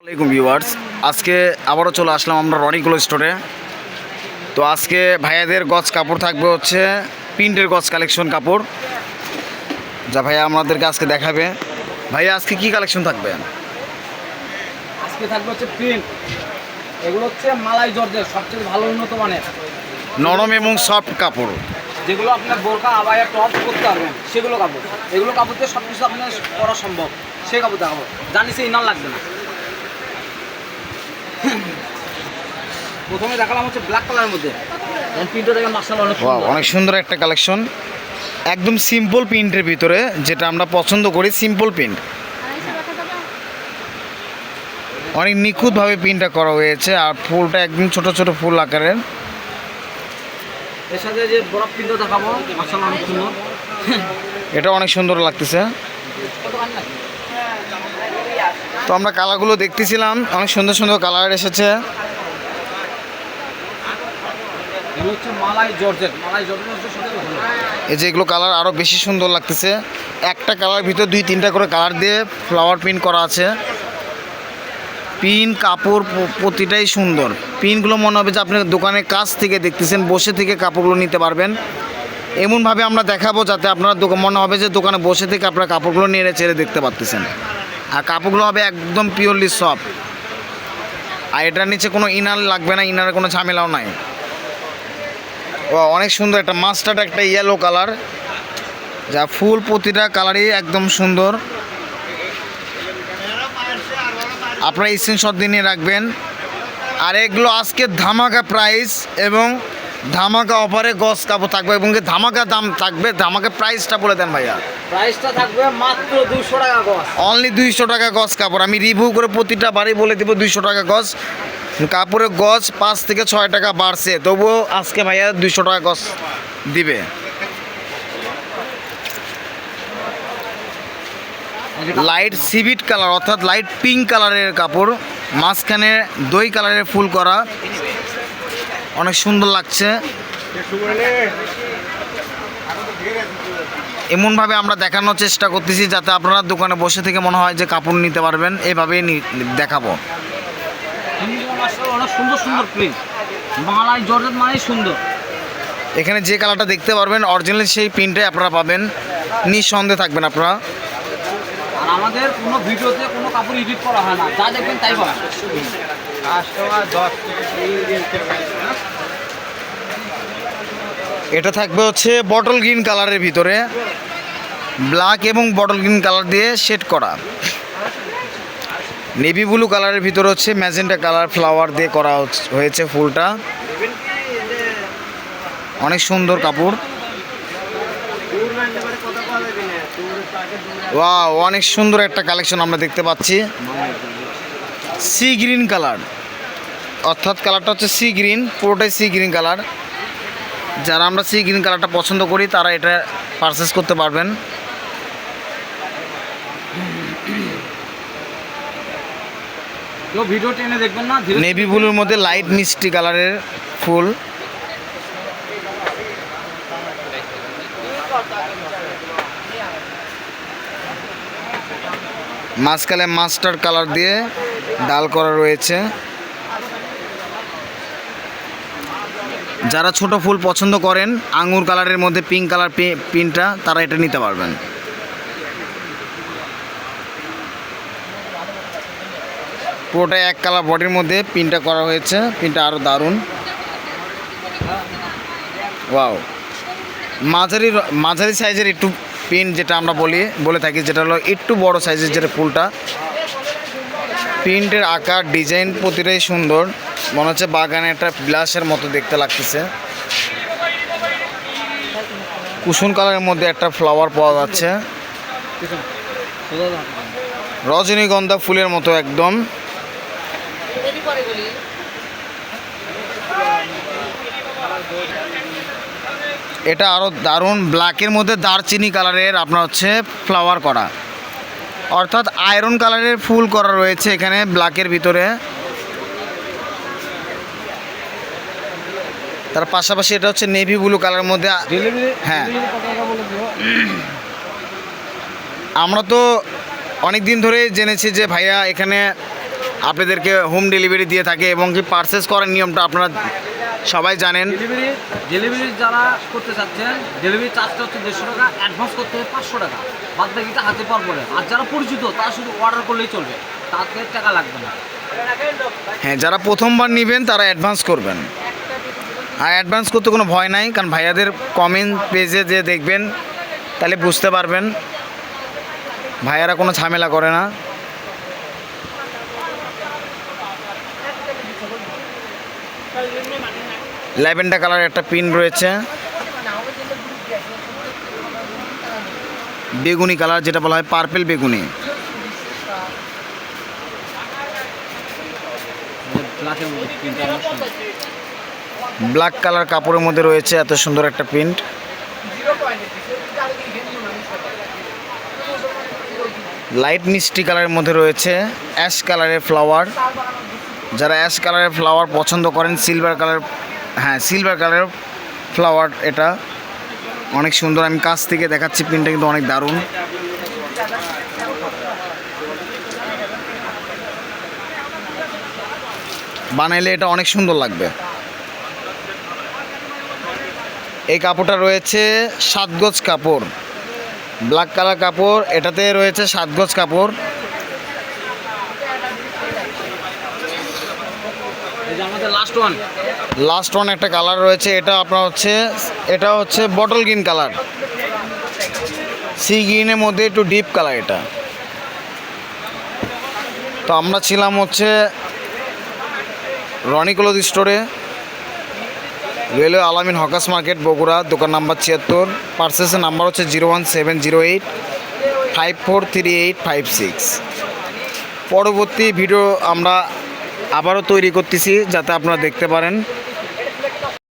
আসসালামাইকুম ভিউয়ার্স, আজকে আবারও চলে আসলাম আমরা রনি ক্লোথ স্টোরে। তো আজকে ভাইয়াদের গজ কাপড় থাকবে হচ্ছে প্রিন্টের গজ কালেকশন কাপড়, যা ভাইয়া আমাদেরকে আজকে দেখাবে। ভাইয়া আজকে কি কালেকশন থাকবে? আজকে থাকবে হচ্ছে প্রিন্ট। এগুলো হচ্ছে মালাই জর্জের সবচেয়ে ভালো উন্নত মানের, নরম এবং সফট কাপড়, যেগুলো আপনার বোরকা আবায়া টপ করতে পারবেন সেগুলো কাপড়। এগুলো কাপড় দিয়ে সব কিছু আপনার করা সম্ভব, সেই কাপড় দেখাবো। জানি সেই ইনার লাগবে না। প্রথমে দেখালাম হচ্ছে ব্ল্যাক কালারের মধ্যে, প্রিন্টটা দেখেন মাশাআল্লাহ অনেক ওয়াও, সুন্দর। অনেক সুন্দর একটা কালেকশন, একদম সিম্পল প্রিন্টের ভিতরে, যেটা আমরা পছন্দ করি সিম্পল প্রিন্ট। অনেক নিখুঁতভাবে প্রিন্টটা করা হয়েছে, আর ফুলটা একদম ছোট ছোট ফুল আকারের। এর সাথে যে বরফ প্রিন্টটা দেখাবো মাশাআল্লাহ অনেক সুন্দর। এটা অনেক সুন্দর লাগতেছে। তো আমরা কালারগুলো দেখতেছিলাম, অনেক সুন্দর সুন্দর কালার এসেছে। এগুলো হচ্ছে মালাই জর্জেট, মালাই জর্জেট হচ্ছে সবচেয়ে ভালো। এই যে এগুলো কালার আরও বেশি সুন্দর লাগতেছে। একটা কালার ভিতর দুই তিনটা করে কালার দিয়ে ফ্লাওয়ার প্রিন্ট করা আছে। পিন কাপড় প্রতিটাই সুন্দর। পিনগুলো মনে হবে যে আপনি দোকানের কাছ থেকে দেখতেছেন, বসে থেকে কাপড়গুলো নিতে পারবেন। এমনভাবে আমরা দেখাবো যাতে আপনার মনে হবে যে দোকানে বসে থেকে আপনারা কাপড়গুলো নেড়ে চেড়ে দেখতে পারতেছেন। আর কাপড়গুলো হবে একদম পিওরলি সফট। আর এটার নিচে কোনো ইনার লাগবে না, ইনারের কোনো ঝামেলাও নাই। ও অনেক সুন্দর, একটা মাস্টার্ড একটা ইয়েলো কালার, যা ফুল প্রতিটা কালারই একদম সুন্দর। আপনারা স্ক্রিনশট দিয়ে নিয়ে রাখবেন। আর এগুলো আজকে ধামাকা প্রাইস এবং ধামাকা অফারে গজ কাপড় থাকবে, এবং ধামাকা দাম থাকবে। ধামাকা প্রাইসটা বলে দেন ভাইয়া। প্রাইসটা থাকবে মাত্র 200 টাকা গজ। অনলি 200 টাকা গজ কাপড়। আমি রিভিউ করে প্রতিটা বাড়ি বলে দেবো 200 টাকা গজ। কাপড়ের গজ 5 থেকে 6 টাকা বাড়ছে, তবুও আজকে ভাইয়া 200 টাকা গজ দিবে। লাইট সিভিট কালার অর্থাৎ লাইট পিঙ্ক কালারের কাপড়, মাঝখানে দই কালারের ফুল করা, অনেক সুন্দর লাগছে। এমনভাবে আমরা দেখানোর চেষ্টা করতেছি যাতে আপনারা দোকানে বসে থেকে মনে হয় যে কাপড় নিতে পারবেন, এইভাবেই দেখাবো। অনেক সুন্দর সুন্দর প্রিন্ট, মালাই জর্জেট মানেই সুন্দর। এখানে যে কালারটা দেখতে পারবেন অরিজিনাল সেই প্রিন্টে আপনারা পাবেন, নিঃসন্দেহে থাকবেন আপনারা। আর আমাদের কোনো ভিডিওতে কোনো কাপড় এডিট করা হয় না, যা দেখবেন তাই পাবেন। এটা থাকবে হচ্ছে বটল গ্রিন কালারের ভিতরে, ব্ল্যাক এবং বটল গ্রিন কালার দিয়ে শেড করা। নেভি ব্লু কালারের ভিতরে হচ্ছে ম্যাজেন্টা কালার ফ্লাওয়ার দিয়ে করা হয়েছে ফুলটা। অনেক সুন্দর কাপড়। ওয়াও, অনেক সুন্দর একটা কালেকশন আমরা দেখতে পাচ্ছি। সি গ্রিন কালার, অর্থাৎ কালারটা হচ্ছে সি গ্রিন, পুরোটাই সি গ্রিন কালার। যারা আমরা সি গ্রিন কালারটা পছন্দ করি তারা এটা পারচেস করতে পারবেন। কেউ ভিডিও টেনে দেখবেন না। নেভি ব্লুর মধ্যে লাইট মিষ্টি কালারের ফুল। মাঝখানে মাস্টার কালার দিয়ে ডাল করা রয়েছে। যারা ছোট ফুল পছন্দ করেন, আঙুর কালারের মধ্যে পিঙ্ক কালার পিনটা, তারা এটা নিতে পারবেন। পুরোটা এক কালার বডির মধ্যে পিনটা করা হয়েছে, পিনটা আরও দারুণ। ওয়াও, মাঝারি মাঝারি সাইজের একটু পিন যেটা আমরা বলে থাকি, যেটা হলো একটু বড় সাইজের যেটা ফুলটা। প্রিন্টের আকার ডিজাইন প্রতিটাই সুন্দর, মনে হচ্ছে বাগানে একটা বিলাসের মতো দেখতে লাগতেছে। কুসুম কালারের মধ্যে একটা ফ্লাওয়ার পাওয়া যাচ্ছে, রজনীগন্ধা ফুলের মতো একদম। এটা আরও দারুণ, ব্ল্যাকের মধ্যে দারচিনি কালারের আপনার হচ্ছে ফ্লাওয়ার করা, অর্থাৎ আয়রন কালারের ফুল করা রয়েছে এখানে ব্ল্যাকের ভিতরে। তার পাশাপাশি এটা হচ্ছে নেভি ব্লু কালারের মধ্যে। হ্যাঁ, আমরা তো অনেক দিন ধরে জেনেছি যে ভাইয়া এখানে আপনাদেরকে হোম ডেলিভারি দিয়ে থাকে এবং কি পারচেস করার নিয়মটা আপনারা সবাই জানেন। ডেলিভারি যারা করতে চাচ্ছেন, ডেলিভারি চার্জটা হচ্ছে 150 টাকা, অ্যাডভান্স করতে হবে 500 টাকা, বাদ বাকিটা হাতে পাওয়ার পরে। আর যারা পরিচিত তারা শুধু অর্ডার করলেই চলবে, তাতে টাকা লাগবে না। হ্যাঁ, যারা প্রথমবার নেবেন তারা অ্যাডভান্স করবেন, আর অ্যাডভান্স করতে কোনো ভয় নাই, কারণ ভাইয়াদের কমেন্ট পেজে যে দেখবেন তাহলে বুঝতে পারবেন ভাইয়ারা কোনো ঝামেলা করে না। ল্যাভেন্ডার কালার একটা পিন রয়েছে, বেগুনি কালার যেটা বলা হয় পার্পেল বেগুনি। ব্ল্যাকের মধ্যে প্রিন্টটা অনেক সুন্দর। ব্ল্যাক কালার কাপড়ের মধ্যে রয়েছে এত সুন্দর একটা প্রিন্ট। লাইট মিষ্টি কালারের মধ্যে রয়েছে অ্যাশ কালারের ফ্লাওয়ার। যারা অ্যাশ কালারের ফ্লাওয়ার পছন্দ করেন, সিলভার কালার, হ্যাঁ সিলভার কালারের ফ্লাওয়ার, এটা অনেক সুন্দর। আমি কাছ থেকে দেখাচ্ছি, প্রিন্টটা কিন্তু অনেক দারুণ। বানাইলে এটা অনেক সুন্দর লাগবে। এই কাপড়টা রয়েছে 7 গজ কাপড়, ব্ল্যাক কালার কাপড়, এটাতে রয়েছে 7 গজ কাপড়। এই যে আমাদের লাস্ট ওয়ান একটা কালার রয়েছে, এটা আপনার হচ্ছে বটল গ্রিন কালার, সি গ্রিনের মধ্যে একটু ডিপ কালার এটা। তো আমরা ছিলাম হচ্ছে রনি ক্লথ স্টোরে, রেলওয়ে আলামিন হকার্স মার্কেট বগুড়া, দোকান নাম্বার 76। পার্সেসের নাম্বার হচ্ছে 01708 543856। পরবর্তী ভিডিও আমরা আবারও তৈরি করতেছি যাতে আপনারা দেখতে পারেন।